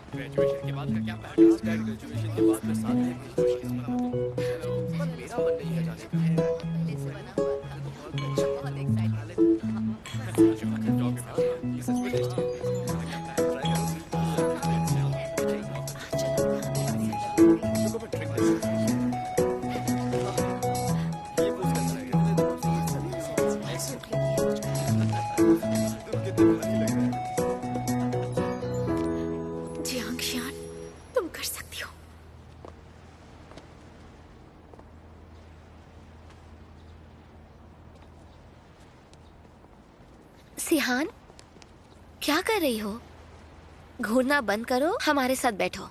Graduation के बाद का क्या प्लान है? ग्रेजुएशन के बाद मैं 7 दिन की कोशिश बनाता हूँ। मेरा मन नहीं है जाने का। पहले से बना हुआ था, बहुत एक्साइटेड। ये सच में टेस्टी है। जियांगशियान, तुम कर सकती हो। सिहान, क्या कर रही हो? घूरना बंद करो, हमारे साथ बैठो।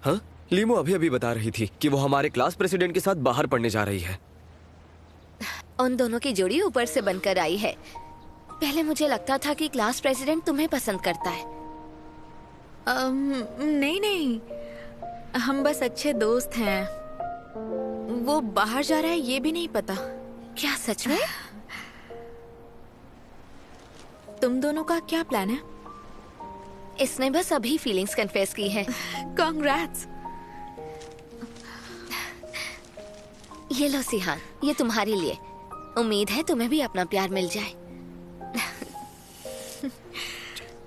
हाँ? लीमो अभी अभी बता रही थी कि वो हमारे क्लास प्रेसिडेंट के साथ बाहर पढ़ने जा रही है। उन दोनों की जोड़ी ऊपर से बनकर आई है। पहले मुझे लगता था कि क्लास प्रेसिडेंट तुम्हें पसंद करता है। नहीं नहीं, हम बस अच्छे दोस्त हैं। वो बाहर जा रहा है ये भी नहीं पता। क्या सच में? तुम दोनों का क्या प्लान है? इसने बस अभी फीलिंग्स कन्फेस की हैं। कांग्रेट्स। ये लो सिहान, ये तुम्हारे लिए। उम्मीद है तुम्हें भी अपना प्यार मिल जाए।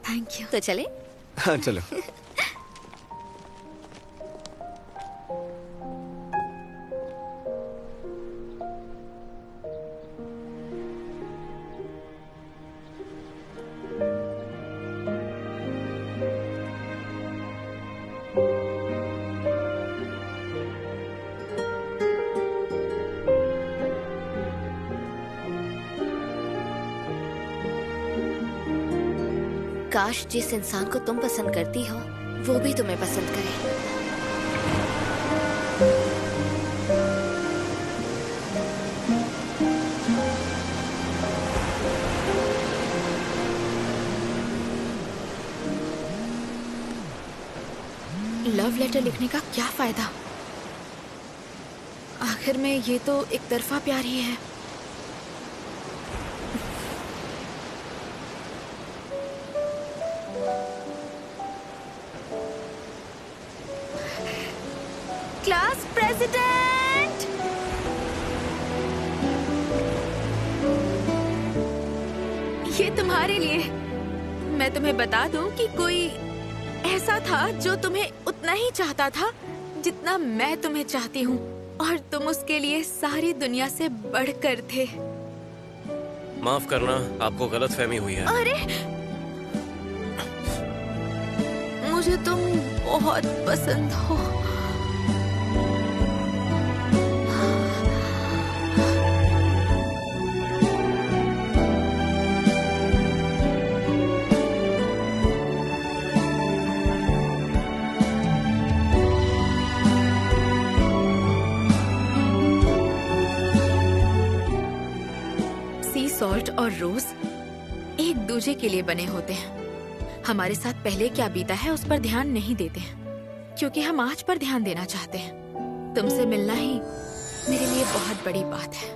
Thank you. तो चले? हाँ चलो। काश जिस इंसान को तुम पसंद करती हो वो भी तुम्हें पसंद करे। लव लेटर लिखने का क्या फायदा? आखिर में ये तो एक तरफा प्यार ही है। क्लास प्रेसिडेंट, ये तुम्हारे लिए। मैं तुम्हें बता दूं कि कोई ऐसा था जो तुम्हें उतना ही चाहता था जितना मैं तुम्हें चाहती हूँ, और तुम उसके लिए सारी दुनिया से बढ़कर थे। माफ करना, आपको गलतफहमी हुई है। अरे, मुझे तुम बहुत पसंद हो। सी सॉल्ट और रोज एक दूजे के लिए बने होते हैं। हमारे साथ पहले क्या बीता है उस पर ध्यान नहीं देते हैं, क्योंकि हम आज पर ध्यान देना चाहते हैं। तुमसे मिलना ही मेरे लिए बहुत बड़ी बात है।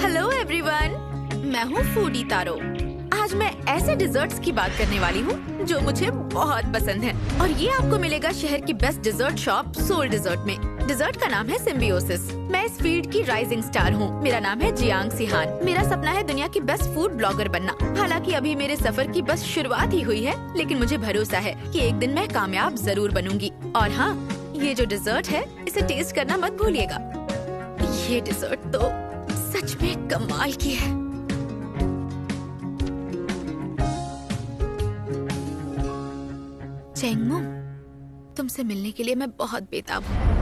हेलो एवरीवन, मैं हूँ फूडी तारो। आज मैं ऐसे डिजर्ट्स की बात करने वाली हूँ जो मुझे बहुत पसंद है, और ये आपको मिलेगा शहर की best dessert shop soul dessert में। डिजर्ट का नाम है सिम्बियोसिस। मैं इस फील्ड की राइजिंग स्टार हूँ। मेरा नाम है जियांग सिहान। मेरा सपना है दुनिया की बेस्ट फूड ब्लॉगर बनना। हालांकि अभी मेरे सफर की बस शुरुआत ही हुई है, लेकिन मुझे भरोसा है कि एक दिन मैं कामयाब जरूर बनूंगी। और हाँ, ये जो डिजर्ट है इसे टेस्ट करना मत भूलिएगा। ये डिजर्ट तो सच में कमाल की है। चेंगमो, तुमसे मिलने के लिए मैं बहुत बेताब हूँ।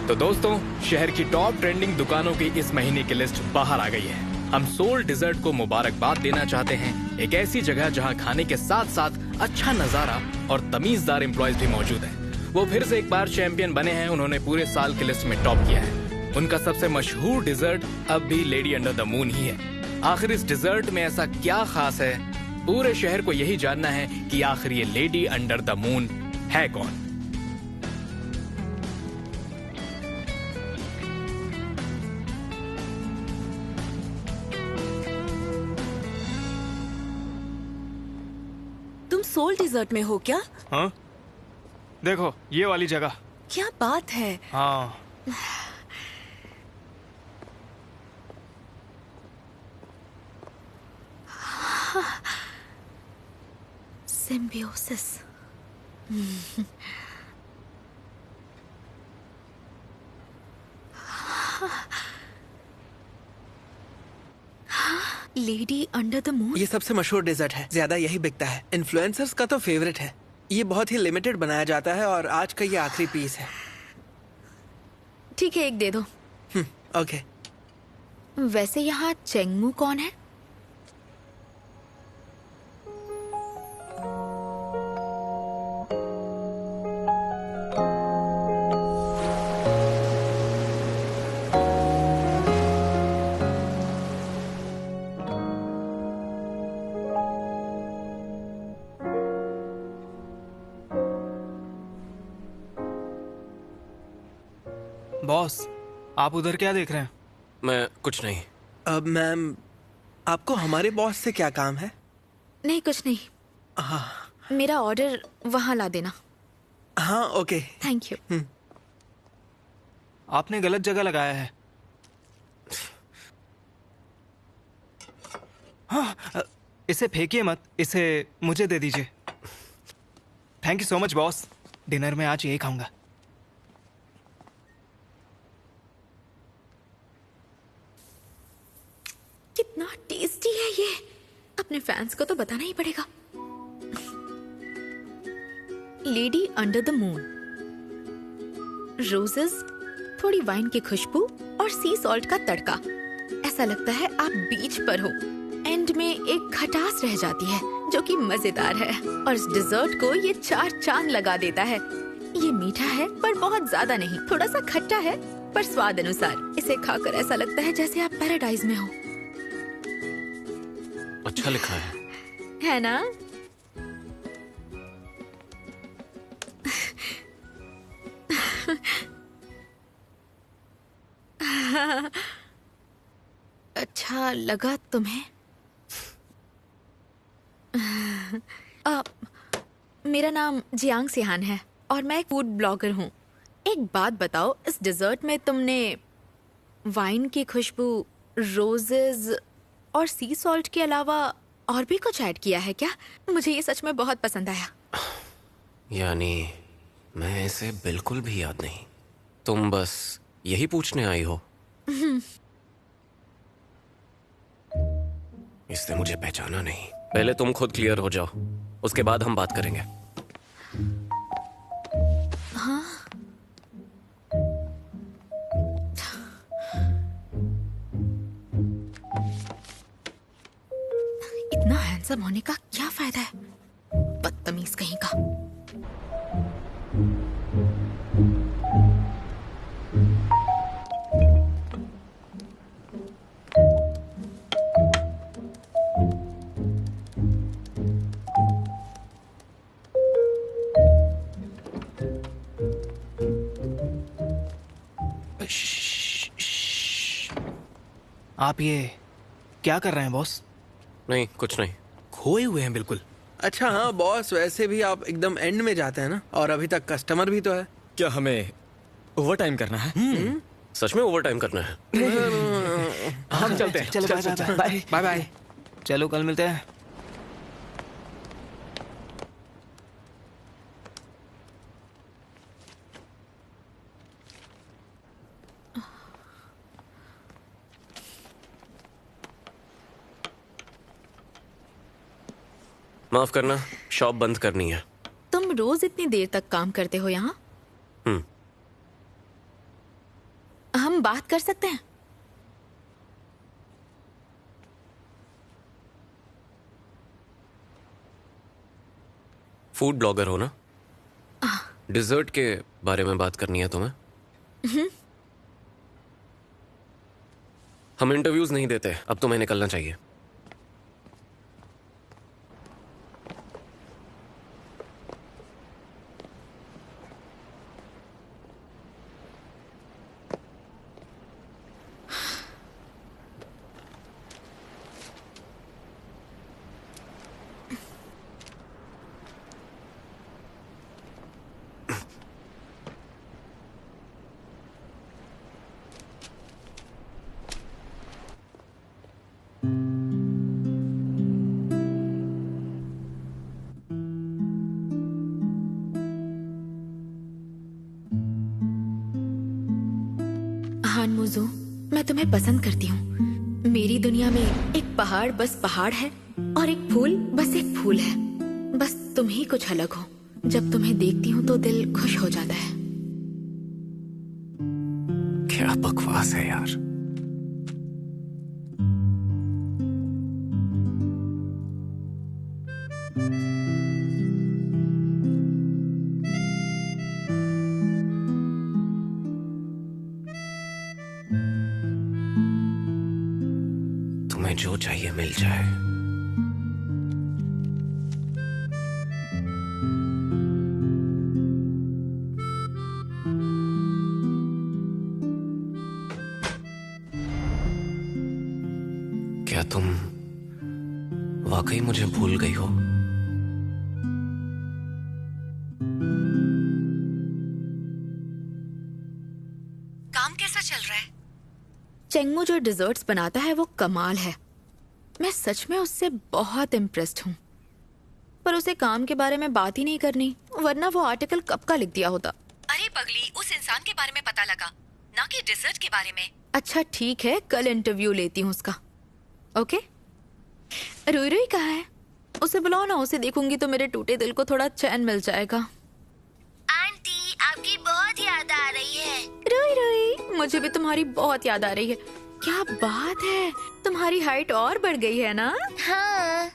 तो दोस्तों, शहर की टॉप ट्रेंडिंग दुकानों की इस महीने की लिस्ट बाहर आ गई है। हम सोल डिजर्ट को मुबारकबाद देना चाहते हैं, एक ऐसी जगह जहां खाने के साथ साथ अच्छा नजारा और तमीजदार एम्प्लॉयज भी मौजूद हैं। वो फिर से एक बार चैंपियन बने हैं। उन्होंने पूरे साल की लिस्ट में टॉप किया है। उनका सबसे मशहूर डिजर्ट अब भी लेडी अंडर द मून ही है। आखिर इस डिजर्ट में ऐसा क्या खास है, पूरे शहर को यही जानना है कि आखिर ये लेडी अंडर द मून है कौन। तुम सोल डिजर्ट में हो क्या? हाँ, देखो ये वाली जगह। क्या बात है। हाँ, symbiosis. Lady under the moon. ये सबसे मशहूर डेजर्ट है, ज्यादा यही बिकता है। इन्फ्लुएंसर्स का तो फेवरेट है। ये बहुत ही लिमिटेड बनाया जाता है और आज का ये आखिरी पीस है। ठीक है, एक दे दो। ओके। वैसे यहाँ चेंगमू कौन है? बॉस आप उधर क्या देख रहे हैं? मैं कुछ नहीं। अब मैम, आपको हमारे बॉस से क्या काम है? नहीं, कुछ नहीं। मेरा ऑर्डर वहाँ ला देना। हाँ, ओके। Thank you. आपने गलत जगह लगाया है। हाँ, इसे फेंकिए मत, इसे मुझे दे दीजिए। Thank you so much boss. Dinner में आज यही खाऊंगा। कितना टेस्टी है ये। अपने फैंस को तो बताना ही पड़ेगा। Lady under the moon, roses, थोड़ी वाइन की खुशबू और सी सॉल्ट का तड़का। ऐसा लगता है आप बीच पर हो। एंड में एक खटास रह जाती है जो कि मजेदार है, और इस डिजर्ट को ये 4 चांद लगा देता है। ये मीठा है पर बहुत ज्यादा नहीं, थोड़ा सा खट्टा है पर स्वाद अनुसार। इसे खाकर ऐसा लगता है जैसे आप पैराडाइज में हो। अच्छा लिखा है ना? अच्छा लगा तुम्हें? मेरा नाम जियांग सिहान है और मैं एक फूड ब्लॉगर हूँ। एक बात बताओ, इस डिजर्ट में तुमने वाइन की खुशबू, रोजेज और सी सॉल्ट के अलावा और भी कुछ ऐड किया है क्या? मुझे ये सच में बहुत पसंद आया। यानी मैं इसे बिल्कुल भी याद नहीं। तुम बस यही पूछने आई हो? इसने मुझे पहचाना नहीं। पहले तुम खुद क्लियर हो जाओ, उसके बाद हम बात करेंगे। हाँ? इतना हैंडसम होने का क्या फायदा है? बदतमीज कहीं का। आप ये क्या कर रहे हैं बॉस? नहीं, कुछ नहीं। खोए हुए हैं बिल्कुल। अच्छा हाँ बॉस, वैसे भी आप एकदम एंड में जाते हैं ना, और अभी तक कस्टमर भी तो है। क्या हमें ओवर टाइम करना है? सच में ओवर टाइम करना है? हम चलते हैं। चलो बाय बाय बाय। चलो कल मिलते हैं। माफ करना, शॉप बंद करनी है। तुम रोज इतनी देर तक काम करते हो यहाँ? हम बात कर सकते हैं? फूड ब्लॉगर हो ना? डिजर्ट के बारे में बात करनी है तुम्हें? हम इंटरव्यूज नहीं देते, अब तुम्हें निकलना चाहिए। हान मुजो, मैं तुम्हें पसंद करती हूँ। मेरी दुनिया में एक पहाड़ बस पहाड़ है और एक फूल बस एक फूल है। बस तुम ही कुछ अलग हो। जब तुम्हें देखती हूँ तो दिल खुश हो जाता है। क्या बकवास है यार। तुम्हें जो चाहिए मिल जाए। क्या तुम वाकई मुझे भूल गई हो? काम कैसा चल रहा है? चेंगमू जो डिजर्ट्स बनाता है वो कमाल है। मैं सच में उससे बहुत इम्प्रेस्ड हूँ। पर उसे काम के बारे में बात ही नहीं करनी, वरना वो आर्टिकल कब का लिख दिया होता। अरे पगली, उस इंसान के बारे में पता लगा, ना कि डिजर्ट के बारे में। अच्छा ठीक है, कल इंटरव्यू लेती हूँ उसका। ओके? रुई रुई कहाँ है? उसे बुलाओ ना, उसे देखूंगी तो मेरे टूटे दिल को थोड़ा चैन मिल जाएगा। आंटी, आपकी बहुत याद आ रही है। रुई रुई, मुझे भी तुम्हारी बहुत याद आ रही है। क्या बात है, तुम्हारी हाइट और बढ़ गई है ना? हाँ।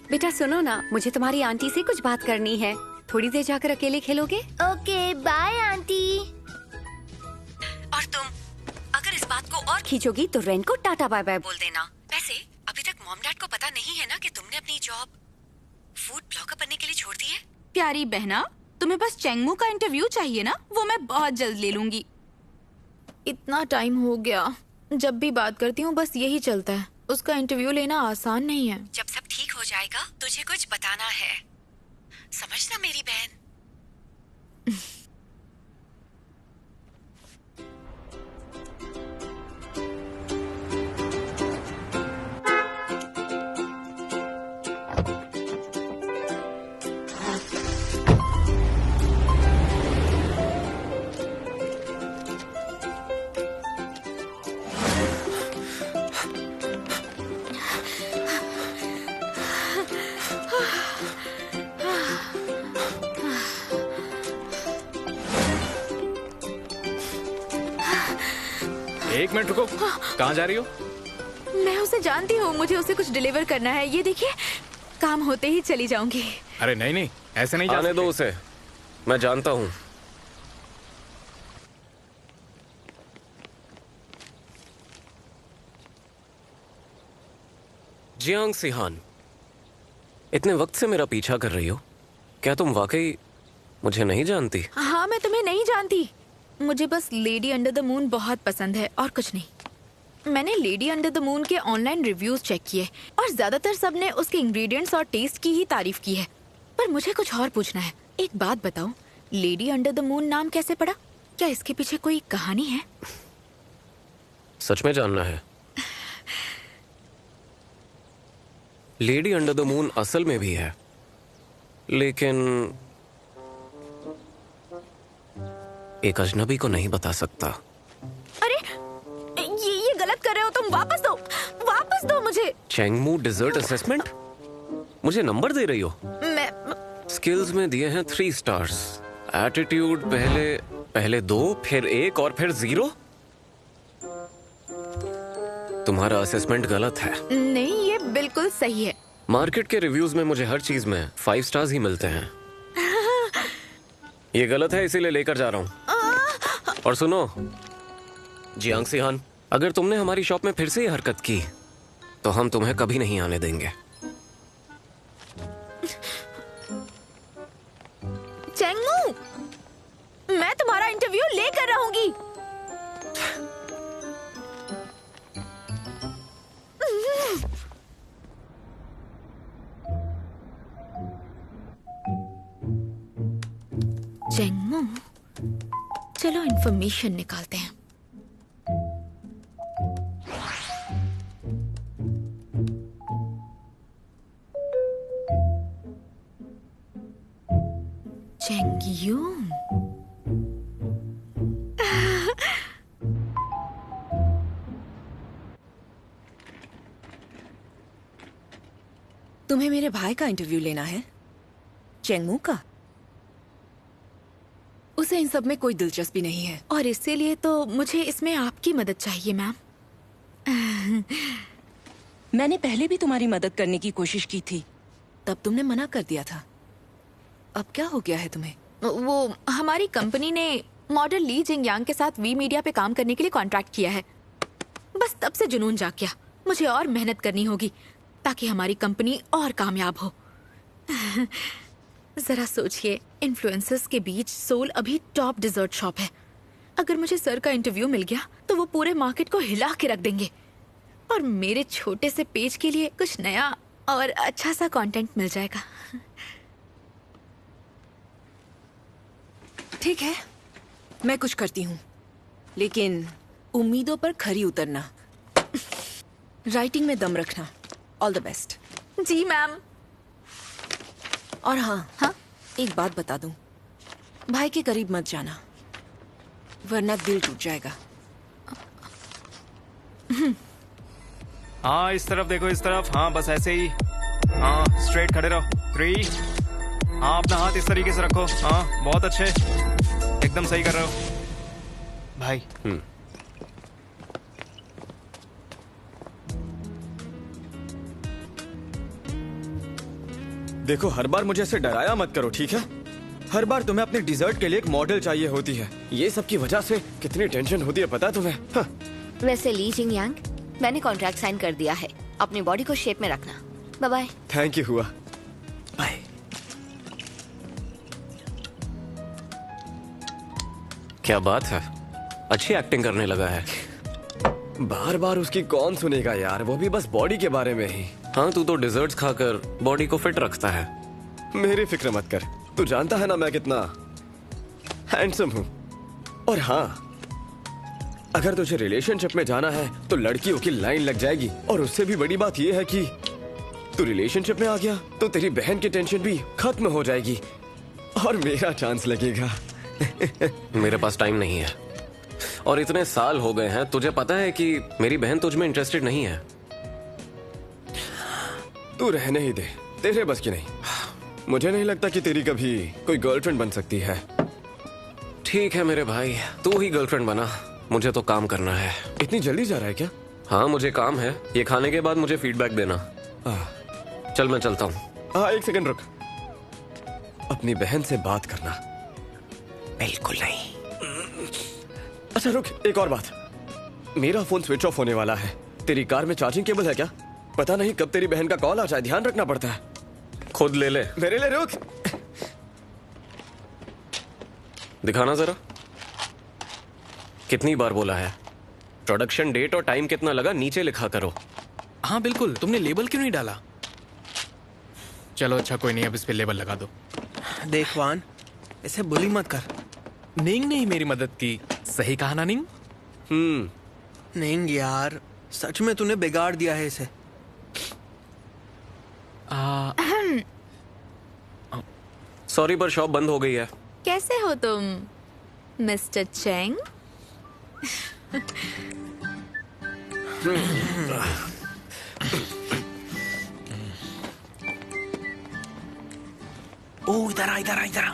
बेटा सुनो ना, मुझे तुम्हारी आंटी से कुछ बात करनी है। थोड़ी देर जाकर अकेले खेलोगे? Okay, bye aunty. और तुम अगर इस बात को और खींचोगी तो रेन को टाटा बाय बाय बोल देना। वैसे अभी तक मॉम डैड को पता नहीं है ना कि तुमने अपनी जॉब फूड ब्लॉगर बनने के लिए छोड़ दी है? प्यारी बहना, तुम्हें बस चेंगमू का इंटरव्यू चाहिए ना, वो मैं बहुत जल्द ले लूंगी। इतना टाइम हो गया, जब भी बात करती हूँ बस यही चलता है। उसका इंटरव्यू लेना आसान नहीं है। जब सब ठीक हो जाएगा तुझे कुछ बताना है, समझना मेरी बहन। एक मिनट रुको, कहाँ जा रही हो? मैं उसे जानती हूँ, मुझे उसे कुछ डिलीवर करना है। ये देखिए, काम होते ही चली जाऊंगी। अरे नहीं नहीं, ऐसे नहीं जा आने दो सकते। उसे, मैं जानता हूँ। जियांग सिहान, इतने वक्त से मेरा पीछा कर रही हो, क्या तुम वाकई मुझे नहीं जानती? हाँ, मैं तुम्हें नहीं जानती। मुझे बस लेडी अंडर द मून बहुत पसंद है और कुछ नहीं। मैंने लेडी अंडर द मून के ऑनलाइन रिव्यूज चेक किए और ज्यादातर सबने उसके इंग्रेडिएंट्स और टेस्ट की ही तारीफ की है। पर मुझे कुछ और पूछना है। एक बात बताओ, लेडी अंडर द मून नाम कैसे पड़ा? क्या इसके पीछे कोई कहानी है? सच में जानना है? लेडी अंडर द मून असल में भी है, लेकिन एक अजनबी को नहीं बता सकता। अरे ये गलत कर रहे हो तुम। वापस दो मुझे। चेंगमू डिजर्ट असेसमेंट? मुझे नंबर दे रही हो? मैं स्किल्स में दिए हैं 3 स्टार्स, एटीट्यूड पहले 2, फिर 1 और फिर 0। तुम्हारा असेसमेंट गलत है। नहीं, ये बिल्कुल सही है। मार्केट के रिव्यूज में मुझे हर चीज में 5 स्टार्स ही मिलते हैं। ये गलत है, इसीलिए लेकर जा रहा हूँ। और सुनो जियांग सिहान, अगर तुमने हमारी शॉप में फिर से ये हरकत की तो हम तुम्हें कभी नहीं आने देंगे। चेंगमू, मैं तुम्हारा इंटरव्यू लेकर रहूंगी। चेंगमू, चलो इंफॉर्मेशन निकालते हैं। चेंगयून, तुम्हें मेरे भाई का इंटरव्यू लेना है? चेंगमू का? उसे इन सब में कोई दिलचस्पी नहीं है। और इसीलिए तो मुझे इसमें आपकी मदद चाहिए मैम। मैंने पहले भी तुम्हारी मदद करने की कोशिश की थी, तब तुमने मना कर दिया था। अब क्या हो गया है तुम्हें? वो हमारी कंपनी ने मॉडल ली जिंग यांग के साथ वी मीडिया पे काम करने के लिए कॉन्ट्रैक्ट किया है। बस तब से जुनून जाग गया। मुझे और मेहनत करनी होगी ताकि हमारी कंपनी और कामयाब हो। जरा सोचिए, इन्फ्लुएंसर्स के बीच सोल अभी टॉप डिजर्ट शॉप है। अगर मुझे सर का इंटरव्यू मिल गया तो वो पूरे मार्केट को हिला के रख देंगे और मेरे छोटे से पेज के लिए कुछ नया और अच्छा सा कंटेंट मिल जाएगा। ठीक है, मैं कुछ करती हूँ, लेकिन उम्मीदों पर खरी उतरना, राइटिंग में दम रखना। All the best. जी मैम। और हाँ, एक बात बता दूं, भाई के करीब मत जाना, वरना दिल टूट जाएगा। हाँ, इस तरफ देखो, इस तरफ। हाँ, बस ऐसे ही। हाँ, स्ट्रेट खड़े रहो। 3। हाँ, अपना हाथ इस तरीके से रखो। हाँ, बहुत अच्छे, एकदम सही कर रहे हो भाई। देखो, हर बार मुझे ऐसे डराया मत करो, ठीक है? हर बार तुम्हें अपने डिजर्ट के लिए एक मॉडल चाहिए होती है। ये सब की वजह से कितनी टेंशन होती है पता है तुम्हें? हाँ। वैसे ली जिंग यांग, मैंने कॉन्ट्रैक्ट साइन कर दिया है। अपनी बॉडी को शेप में रखना। Bye bye. थैंक यू हुआ। बाय। क्या बात है, अच्छी एक्टिंग करने लगा है। बार बार उसकी कौन सुनेगा यार, वो भी बस बॉडी के बारे में ही। हाँ, तू तो डिजर्ट्स खाकर बॉडी को फिट रखता है। मेरी फिक्र मत कर, तू जानता है ना मैं कितना हैंडसम हूँ। और हाँ, अगर तुझे रिलेशनशिप में जाना है तो लड़कियों की लाइन लग जाएगी। और उससे भी बड़ी बात यह है कि तू रिलेशनशिप में आ गया तो तेरी बहन की टेंशन भी खत्म हो जाएगी और मेरा चांस लगेगा। मेरे पास टाइम नहीं है और इतने साल हो गए हैं। तुझे पता है कि मेरी बहन तुझ में इंटरेस्टेड नहीं है। तू रहने ही दे, तेरे बस की नहीं। मुझे नहीं लगता कि तेरी कभी कोई गर्लफ्रेंड बन सकती है। ठीक है मेरे भाई, तू ही गर्लफ्रेंड बना, मुझे तो काम करना है। इतनी जल्दी जा रहा है क्या? हाँ, मुझे काम है। ये खाने के बाद मुझे फीडबैक देना। चल मैं चलता हूँ। हाँ, एक सेकंड रुक। अपनी बहन से बात करना। बिल्कुल नहीं। अच्छा रुक, एक और बात। मेरा फोन स्विच ऑफ होने वाला है। तेरी कार में चार्जिंग केबल है क्या? पता नहीं कब तेरी बहन का कॉल आ जाए, ध्यान रखना पड़ता है। खुद ले ले। मेरे लिए रुक। दिखाना जरा। कितनी बार बोला है? प्रोडक्शन डेट और टाइम कितना लगा नीचे लिखा करो। हाँ बिल्कुल, तुमने लेबल क्यों नहीं डाला? चलो अच्छा, कोई नहीं, अब इस पे लेबल लगा दो। देख वान, इसे बुली मत कर। निंग ने ही मेरी मदद की, सही कहा ना निंग? निंग यार, सच में तूने बिगाड़ दिया है इसे। सॉरी पर शॉप बंद हो गई है। कैसे हो तुम मिस्टर चेंग? ओ इधर आ, इधर आ, इधर आ।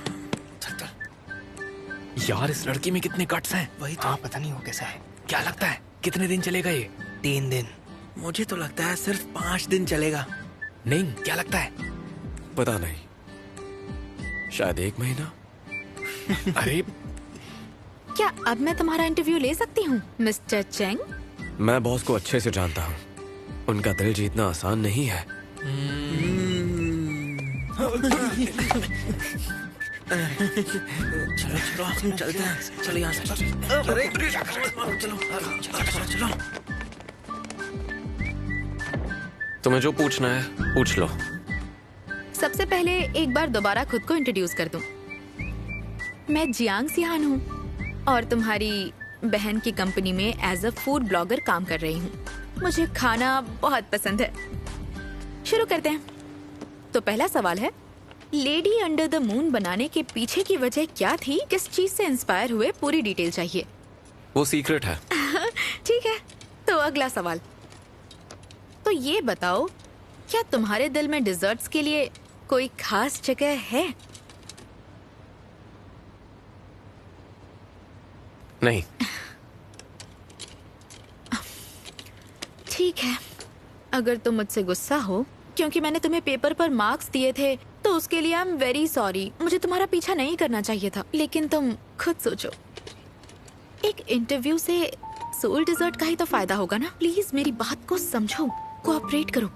यार इस लड़की में कितने कट्स हैं। वही तो पता नहीं वो कैसा है। क्या लगता है कितने दिन चलेगा ये? 3 दिन। मुझे तो लगता है सिर्फ 5 दिन चलेगा। नहीं, क्या लगता है? पता नहीं, शायद 1 महीना। अरे क्या अब मैं तुम्हारा इंटरव्यू ले सकती हूँ मिस्टर चेंग? मैं बॉस को अच्छे से जानता हूँ। उनका दिल जीतना आसान नहीं है। चलो चलते हैं। चलो यहाँ से। अरे चलो चलो। तुम्हें जो पूछना है पूछ लो। सबसे पहले एक बार दोबारा खुद को इंट्रोड्यूस कर दूं। मैं जियांग सिहान हूँ और तुम्हारी बहन की कंपनी में एज अ फूड ब्लॉगर काम कर रही हूँ। मुझे खाना बहुत पसंद है। शुरू करते हैं। तो पहला सवाल है, लेडी अंडर द मून बनाने के पीछे की वजह क्या थी? किस चीज से इंस्पायर हुए? पूरी डिटेल चाहिए। वो सीक्रेट है। ठीक है, तो अगला सवाल। तो ये बताओ, क्या तुम्हारे दिल में डिजर्ट्स के लिए कोई खास जगह है? नहीं। ठीक है, अगर तुम मुझसे गुस्सा हो क्योंकि मैंने तुम्हें पेपर पर मार्क्स दिए थे तो उसके लिए आई एम वेरी सॉरी। मुझे तुम्हारा पीछा नहीं करना चाहिए था, लेकिन तुम खुद सोचो, एक इंटरव्यू से सोल डिजर्ट का ही तो फायदा होगा ना। प्लीज मेरी बात को समझो, कोऑपरेट करो।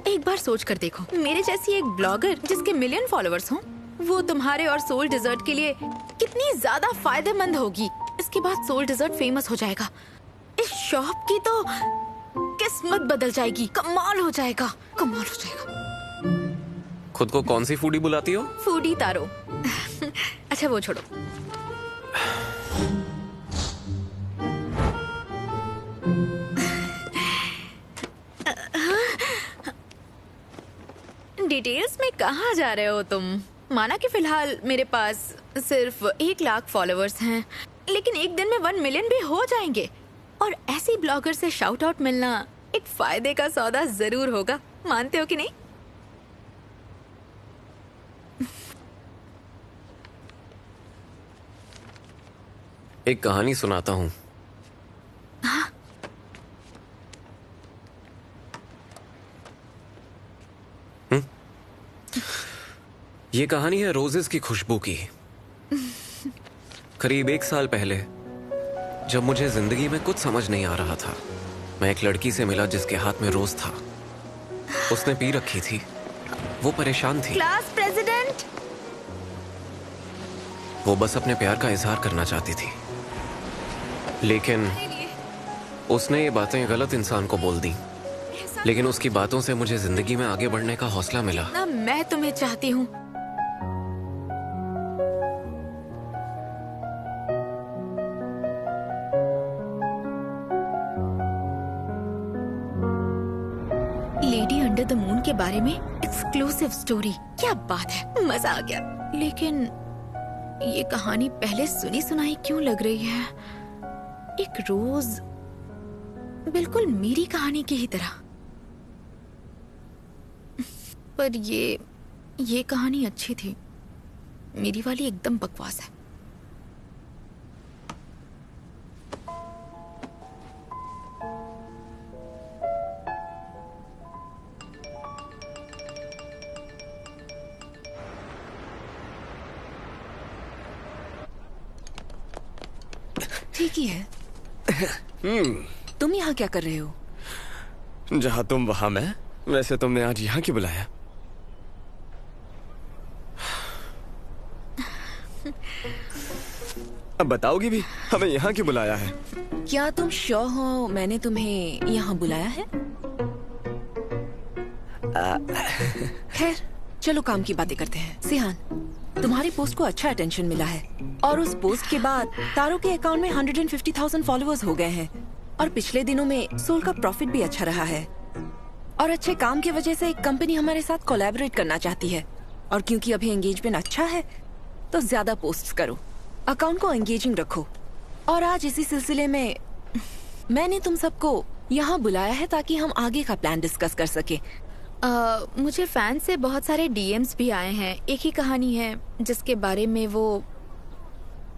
एक बार सोच कर देखो, मेरे जैसी एक ब्लॉगर जिसके मिलियन फॉलोअर्स हों, वो तुम्हारे और सोल डिजर्ट के लिए कितनी ज्यादा फायदेमंद होगी। इसके बाद सोल डिजर्ट फेमस हो जाएगा। इस शॉप की तो किस्मत बदल जाएगी। कमाल हो जाएगा, कमाल हो जाएगा। खुद को कौन सी फूडी बुलाती हो? फूडी तारो। अच्छा वो छोड़ो। डिटेल्स में कहाँ जा रहे हो तुम? माना कि फिलहाल मेरे पास सिर्फ 1 लाख फॉलोअर्स हैं, लेकिन एक दिन में 1 मिलियन भी हो जाएंगे और ऐसी ब्लॉगर से शाउट आउट मिलना एक फायदे का सौदा जरूर होगा। मानते हो कि नहीं? एक कहानी सुनाता हूँ। हाँ? ये कहानी है रोजेस की खुशबू की। करीब 1 साल पहले, जब मुझे जिंदगी में कुछ समझ नहीं आ रहा था, मैं एक लड़की से मिला जिसके हाथ में रोज था। उसने पी रखी थी, वो परेशान थी। Class president. वो बस अपने प्यार का इजहार करना चाहती थी, लेकिन उसने ये बातें गलत इंसान को बोल दी। लेकिन उसकी बातों से मुझे जिंदगी में आगे बढ़ने का हौसला मिला। ना मैं तुम्हें चाहती हूँ। लेडी अंडर द मून के बारे में एक्सक्लूसिव स्टोरी। क्या बात है, मजा आ गया। लेकिन ये कहानी पहले सुनी सुनाई क्यों लग रही है? एक रोज बिल्कुल मेरी कहानी की ही तरह। पर ये कहानी अच्छी थी, मेरी वाली एकदम बकवास है। ठीक ही है। तुम यहाँ क्या कर रहे हो? जहाँ तुम वहाँ मैं। वैसे तुमने आज यहाँ क्यों बुलाया? अब बताओगी भी हमें यहाँ क्यों बुलाया है? क्या तुम श्योर हो मैंने तुम्हें यहाँ बुलाया है? खैर चलो काम की बातें करते हैं। सिहान, तुम्हारी पोस्ट को अच्छा अटेंशन मिला है और उस पोस्ट के बाद तारो के अकाउंट में 150,000 फॉलोअर्स हो गए हैं और पिछले दिनों में सोल का प्रॉफिट भी अच्छा रहा है। और अच्छे काम की वजह से एक कंपनी हमारे साथ कोलैबोरेट करना चाहती है और क्योंकि अभी एंगेजमेंट अच्छा है तो ज्यादा पोस्ट्स करो, अकाउंट को एंगेजिंग रखो। और आज इसी सिलसिले में मैंने तुम सबको यहाँ बुलाया है ताकि हम आगे का प्लान डिस्कस कर सके। मुझे फैन से बहुत सारे डीएम्स भी आए हैं। एक ही कहानी है जिसके बारे में वो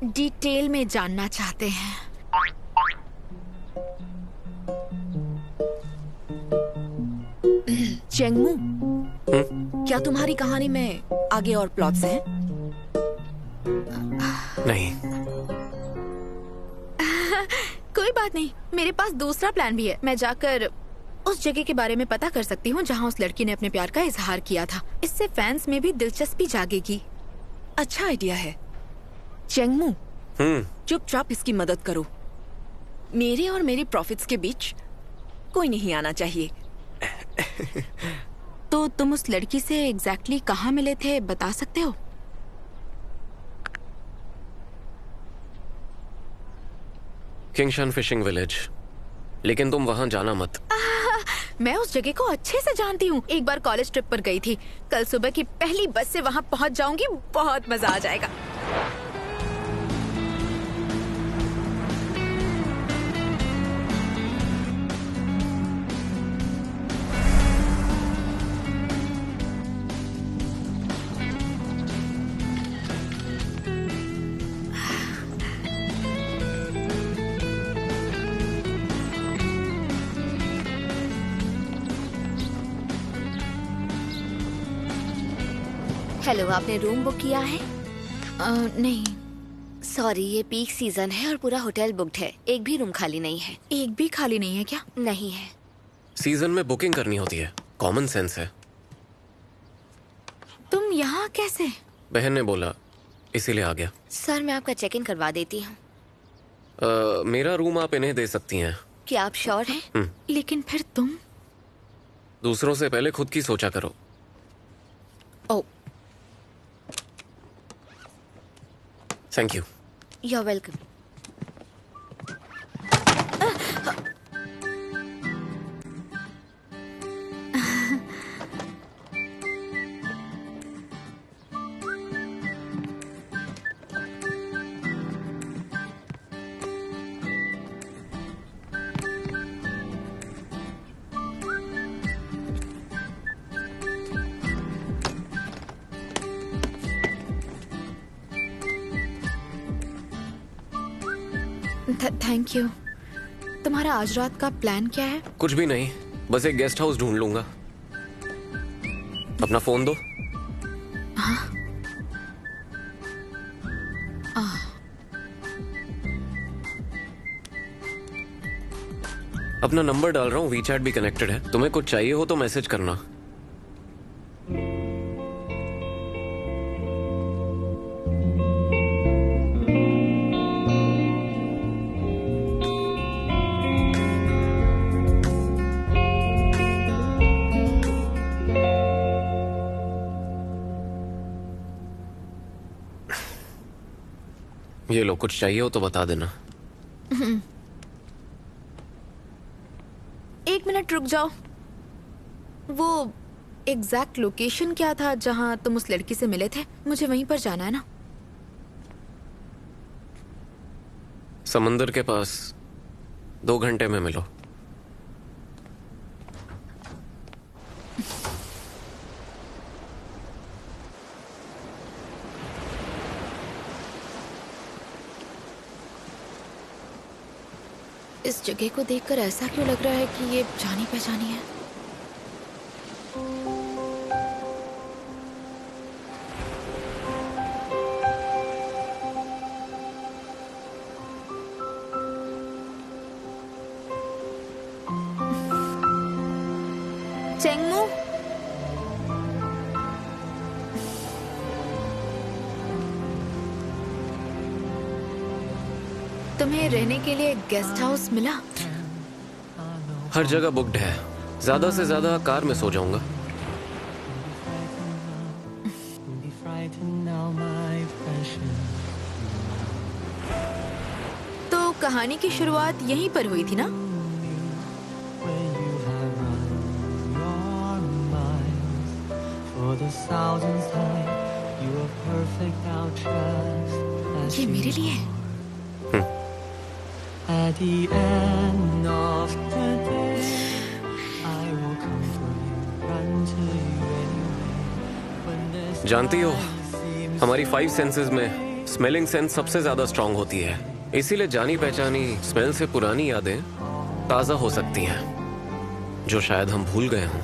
डिटेल में जानना चाहते हैं। चेंगमू, क्या तुम्हारी कहानी में आगे और प्लॉट्स हैं? नहीं। कोई बात नहीं, मेरे पास दूसरा प्लान भी है। मैं जाकर उस जगह के बारे में पता कर सकती हूँ जहाँ उस लड़की ने अपने प्यार का इजहार किया था। इससे फैंस में भी दिलचस्पी जागेगी। अच्छा आइडिया है। चेंगमू, चुपचाप इसकी मदद करो। मेरे और मेरे प्रॉफिट्स के बीच कोई नहीं आना चाहिए। तो तुम उस लड़की से एग्जैक्टली कहाँ मिले थे, बता सकते हो? किंगशन फिशिंग विलेज, लेकिन तुम वहां जाना मत। मैं उस जगह को अच्छे से जानती हूँ। एक बार कॉलेज ट्रिप पर गई थी। कल सुबह की पहली बस से वहाँ पहुँच जाऊंगी। बहुत मजा आ जाएगा। हेलो, आपने रूम बुक किया है? नहीं। सॉरी, ये पीक सीजन है और पूरा होटल बुक्ड है। एक भी रूम खाली नहीं है। एक भी खाली नहीं है क्या? नहीं है। सीजन में बुकिंग करनी होती है, कॉमन सेंस है। तुम यहाँ कैसे? बहन ने बोला, इसीलिए आ गया। सर, मैं आपका चेक इन करवा देती हूँ। मेरा रूम आप इन्हें दे सकती हैं। क्या आप श्योर हैं? लेकिन फिर तुम दूसरों से पहले खुद की सोचा करो। Oh, thank you. You are welcome. Thank you. तुम्हारा आज रात का प्लान क्या है? कुछ भी नहीं, बस एक गेस्ट हाउस ढूंढ लूंगा। अपना फोन दो। हाँ? अपना नंबर डाल रहा हूँ, वीचैट भी कनेक्टेड है। तुम्हें कुछ चाहिए हो तो मैसेज करना। ये लो, कुछ चाहिए हो तो बता देना। एक मिनट रुक जाओ। वो एग्जैक्ट लोकेशन क्या था जहां तुम उस लड़की से मिले थे? मुझे वहीं पर जाना है ना। समंदर के पास 2 घंटे में मिलो। इस जगह को देखकर ऐसा क्यों लग रहा है कि ये जानी पहचानी है? चेंगमू, तुम्हें रहने के लिए गेस्ट हाउस मिला? हर जगह बुक्ड है। ज्यादा से ज्यादा कार में सो जाऊंगा। तो कहानी की शुरुआत यहीं पर हुई थी ना? ये मेरे लिए है। At the end of the day, I will come for you, run to you anyway. जानती हो, हमारी 5 सेंसेस में स्मेलिंग सेंस सबसे ज्यादा स्ट्रांग होती है। इसीलिए जानी पहचानी स्मेल से पुरानी यादें ताजा हो सकती हैं, जो शायद हम भूल गए हों।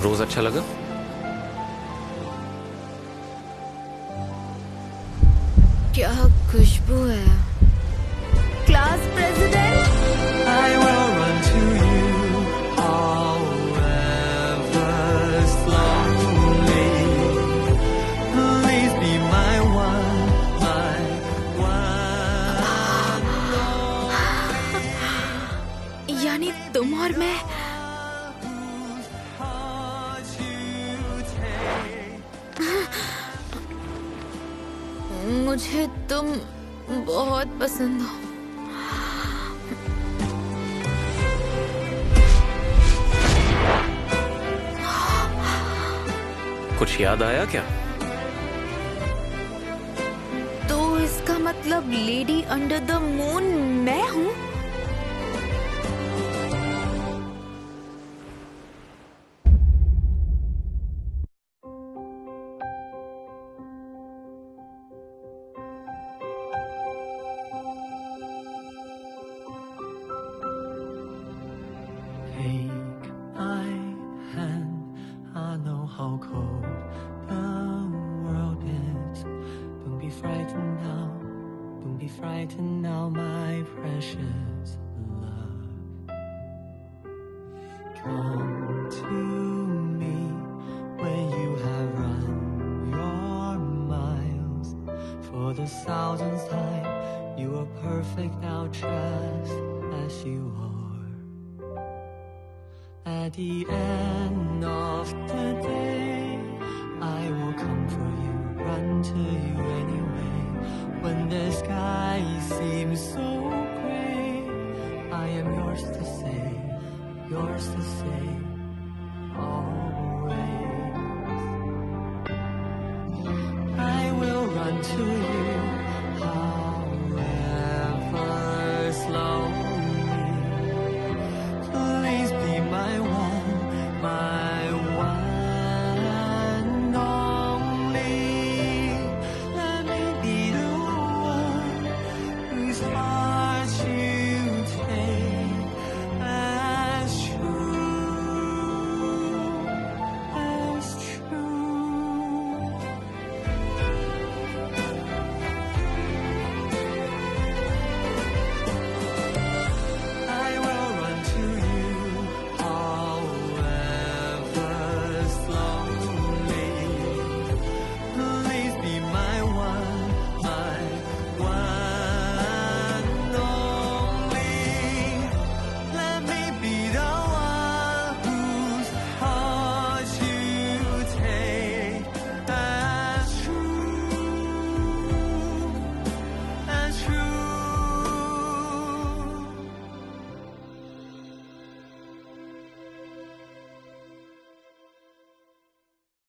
रोज अच्छा लगा? क्या खुशबू है। Class president, I will run to you, however slowly. Please be my one, my one. यानी तुम और मैं। मुझे तुम बहुत पसंद हो। कुछ याद आया क्या? तो इसका मतलब लेडी अंडर द मून मैं हूँ? Take my hand, I know how cold the world is. Don't be frightened now, don't be frightened now, my precious love. Come to me when you have run your miles. For the thousandth time, you are perfect now, just as you are. At the end of the day, I will come for you, run to you anyway. When the sky seems so gray, I am yours to say, always.